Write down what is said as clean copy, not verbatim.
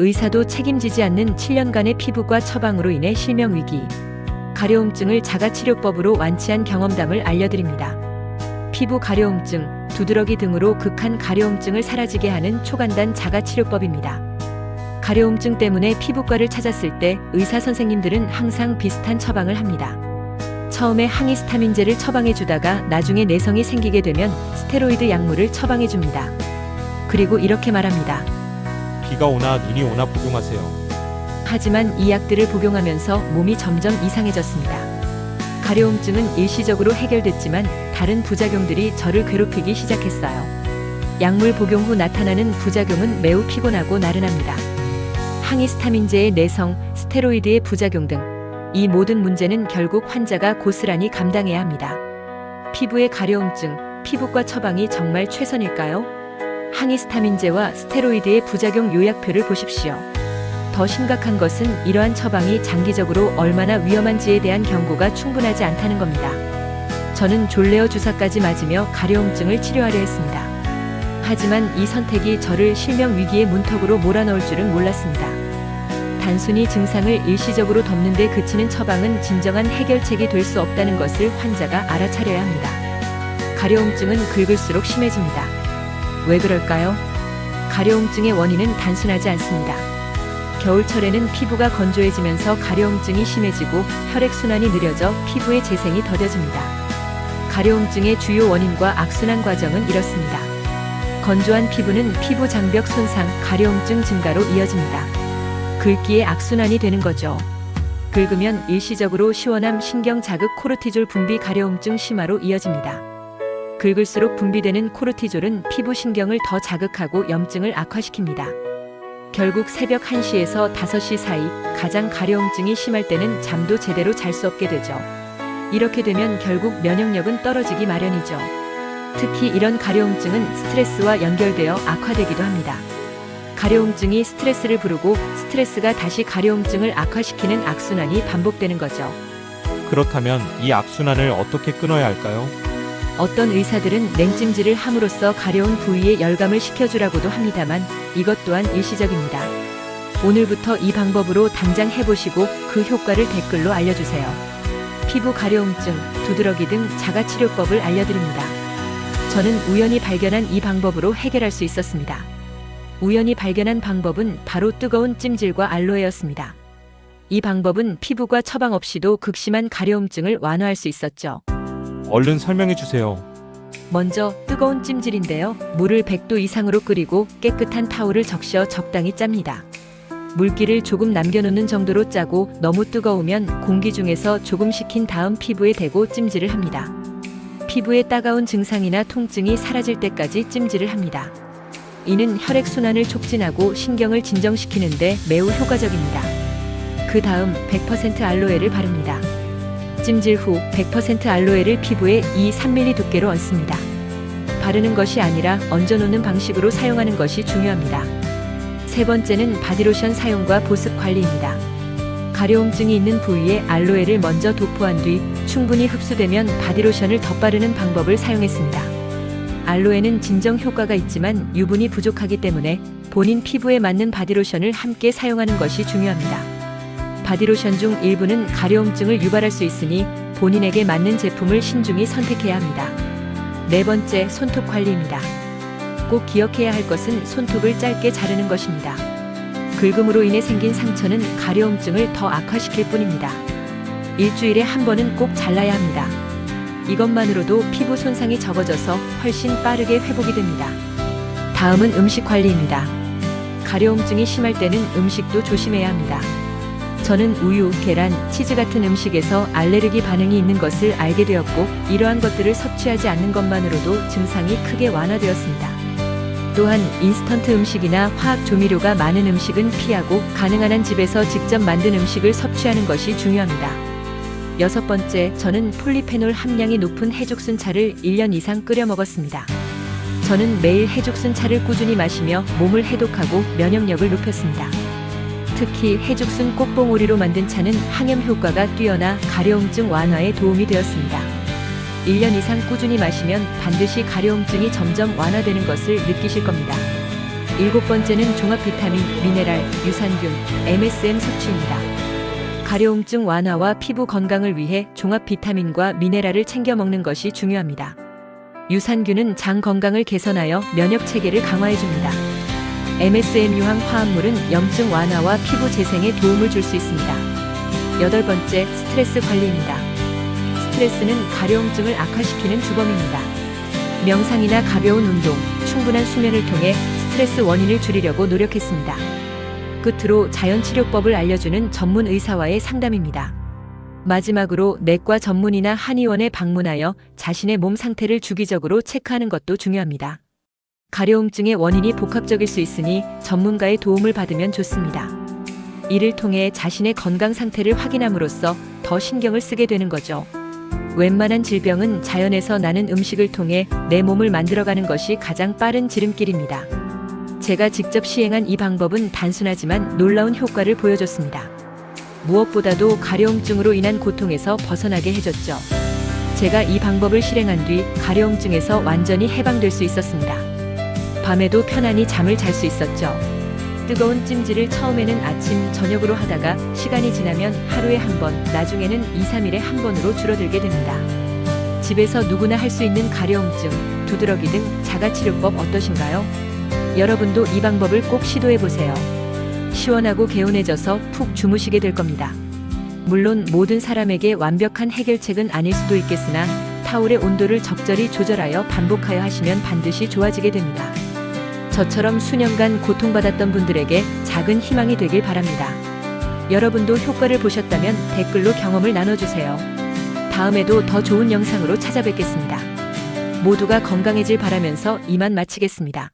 의사도 책임지지 않는 7년간의 피부과 처방으로 인해 실명위기. 가려움증을 자가치료법으로 완치한 경험담을 알려드립니다. 피부 가려움증, 두드러기 등으로 극한 가려움증을 사라지게 하는 초간단 자가치료법입니다. 가려움증 때문에 피부과를 찾았을 때 의사 선생님들은 항상 비슷한 처방을 합니다. 처음에 항히스타민제를 처방해주다가 나중에 내성이 생기게 되면 스테로이드 약물을 처방해줍니다. 그리고 이렇게 말합니다. 비가 오나 눈이 오나 복용하세요. 하지만 이 약들을 복용하면서 몸이 점점 이상해졌습니다. 가려움증은 일시적으로 해결됐지만 다른 부작용들이 저를 괴롭히기 시작했어요. 약물 복용 후 나타나는 부작용은 매우 피곤하고 나른합니다. 항히스타민제의 내성, 스테로이드의 부작용 등 이 모든 문제는 결국 환자가 고스란히 감당해야 합니다. 피부의 가려움증, 피부과 처방이 정말 최선일까요? 항히스타민제와 스테로이드의 부작용 요약표를 보십시오. 더 심각한 것은 이러한 처방이 장기적으로 얼마나 위험한지에 대한 경고가 충분하지 않다는 겁니다. 저는 졸레어 주사까지 맞으며 가려움증을 치료하려 했습니다. 하지만 이 선택이 저를 실명 위기의 문턱으로 몰아넣을 줄은 몰랐습니다. 단순히 증상을 일시적으로 덮는 데 그치는 처방은 진정한 해결책이 될 수 없다는 것을 환자가 알아차려야 합니다. 가려움증은 긁을수록 심해집니다. 왜 그럴까요? 가려움증의 원인은 단순하지 않습니다. 겨울철에는 피부가 건조해지면서 가려움증이 심해지고 혈액순환이 느려져 피부의 재생이 더뎌집니다. 가려움증의 주요 원인과 악순환 과정은 이렇습니다. 건조한 피부는 피부 장벽 손상, 가려움증 증가로 이어집니다. 긁기에 악순환이 되는 거죠. 긁으면 일시적으로 시원함, 신경 자극, 코르티졸 분비, 가려움증 심화로 이어집니다. 긁을수록 분비되는 코르티졸은 피부 신경을 더 자극하고 염증을 악화시킵니다. 결국 새벽 1시에서 5시 사이 가장 가려움증이 심할 때는 잠도 제대로 잘 수 없게 되죠. 이렇게 되면 결국 면역력은 떨어지기 마련이죠. 특히 이런 가려움증은 스트레스와 연결되어 악화되기도 합니다. 가려움증이 스트레스를 부르고 스트레스가 다시 가려움증을 악화시키는 악순환이 반복되는 거죠. 그렇다면 이 악순환을 어떻게 끊어야 할까요? 어떤 의사들은 냉찜질을 함으로써 가려운 부위에 열감을 식혀주라고도 합니다만 이것 또한 일시적입니다. 오늘부터 이 방법으로 당장 해보시고 그 효과를 댓글로 알려주세요. 피부 가려움증, 두드러기 등 자가치료법을 알려드립니다. 저는 우연히 발견한 이 방법으로 해결할 수 있었습니다. 우연히 발견한 방법은 바로 뜨거운 찜질과 알로에였습니다. 이 방법은 피부과 처방 없이도 극심한 가려움증을 완화할 수 있었죠. 얼른 설명해 주세요. 먼저 뜨거운 찜질인데요. 물을 100도 이상으로 끓이고 깨끗한 타올을 적셔 적당히 짭니다. 물기를 조금 남겨놓는 정도로 짜고 너무 뜨거우면 공기 중에서 조금 식힌 다음 피부에 대고 찜질을 합니다. 피부의 따가운 증상이나 통증이 사라질 때까지 찜질을 합니다. 이는 혈액순환을 촉진하고 신경을 진정시키는 데 매우 효과적입니다. 그 다음 100% 알로에를 바릅니다. 찜질 후 100% 알로에를 피부에 2-3mm 두께로 얹습니다. 바르는 것이 아니라 얹어놓는 방식으로 사용하는 것이 중요합니다. 세 번째는 바디로션 사용과 보습 관리입니다. 가려움증이 있는 부위에 알로에를 먼저 도포한 뒤 충분히 흡수되면 바디로션을 덧바르는 방법을 사용했습니다. 알로에는 진정 효과가 있지만 유분이 부족하기 때문에 본인 피부에 맞는 바디로션을 함께 사용하는 것이 중요합니다. 바디로션 중 일부는 가려움증을 유발할 수 있으니 본인에게 맞는 제품을 신중히 선택해야 합니다. 네 번째, 손톱 관리입니다. 꼭 기억해야 할 것은 손톱을 짧게 자르는 것입니다. 긁음으로 인해 생긴 상처는 가려움증을 더 악화시킬 뿐입니다. 일주일에 한 번은 꼭 잘라야 합니다. 이것만으로도 피부 손상이 적어져서 훨씬 빠르게 회복이 됩니다. 다음은 음식 관리입니다. 가려움증이 심할 때는 음식도 조심해야 합니다. 저는 우유, 계란, 치즈 같은 음식에서 알레르기 반응이 있는 것을 알게 되었고 이러한 것들을 섭취하지 않는 것만으로도 증상이 크게 완화되었습니다. 또한 인스턴트 음식이나 화학 조미료가 많은 음식은 피하고 가능한 한 집에서 직접 만든 음식을 섭취하는 것이 중요합니다. 여섯 번째, 저는 폴리페놀 함량이 높은 해죽순 차를 1년 이상 끓여 먹었습니다. 저는 매일 해죽순 차를 꾸준히 마시며 몸을 해독하고 면역력을 높였습니다. 특히 해죽순 꽃봉오리로 만든 차는 항염 효과가 뛰어나 가려움증 완화에 도움이 되었습니다. 1년 이상 꾸준히 마시면 반드시 가려움증이 점점 완화되는 것을 느끼실 겁니다. 7번째는 종합 비타민, 미네랄, 유산균, MSM 섭취입니다. 가려움증 완화와 피부 건강을 위해 종합 비타민과 미네랄을 챙겨 먹는 것이 중요합니다. 유산균은 장 건강을 개선하여 면역 체계를 강화해 줍니다. MSM 유황 화합물은 염증 완화와 피부 재생에 도움을 줄 수 있습니다. 8번째, 스트레스 관리입니다. 스트레스는 가려움증을 악화시키는 주범입니다. 명상이나 가벼운 운동, 충분한 수면을 통해 스트레스 원인을 줄이려고 노력했습니다. 끝으로 자연치료법을 알려주는 전문 의사와의 상담입니다. 마지막으로 내과 전문의나 한의원에 방문하여 자신의 몸 상태를 주기적으로 체크하는 것도 중요합니다. 가려움증의 원인이 복합적일 수 있으니 전문가의 도움을 받으면 좋습니다. 이를 통해 자신의 건강 상태를 확인함으로써 더 신경을 쓰게 되는 거죠. 웬만한 질병은 자연에서 나는 음식을 통해 내 몸을 만들어가는 것이 가장 빠른 지름길입니다. 제가 직접 시행한 이 방법은 단순하지만 놀라운 효과를 보여줬습니다. 무엇보다도 가려움증으로 인한 고통에서 벗어나게 해줬죠. 제가 이 방법을 실행한 뒤 가려움증에서 완전히 해방될 수 있었습니다. 밤에도 편안히 잠을 잘 수 있었죠. 뜨거운 찜질을 처음에는 아침, 저녁으로 하다가 시간이 지나면 하루에 한 번, 나중에는 2, 3일에 한 번으로 줄어들게 됩니다. 집에서 누구나 할 수 있는 가려움증, 두드러기 등 자가치료법 어떠신가요? 여러분도 이 방법을 꼭 시도해보세요. 시원하고 개운해져서 푹 주무시게 될 겁니다. 물론 모든 사람에게 완벽한 해결책은 아닐 수도 있겠으나 타올의 온도를 적절히 조절하여 반복하여 하시면 반드시 좋아지게 됩니다. 저처럼 수년간 고통받았던 분들에게 작은 희망이 되길 바랍니다. 여러분도 효과를 보셨다면 댓글로 경험을 나눠주세요. 다음에도 더 좋은 영상으로 찾아뵙겠습니다. 모두가 건강해질 바라면서 이만 마치겠습니다.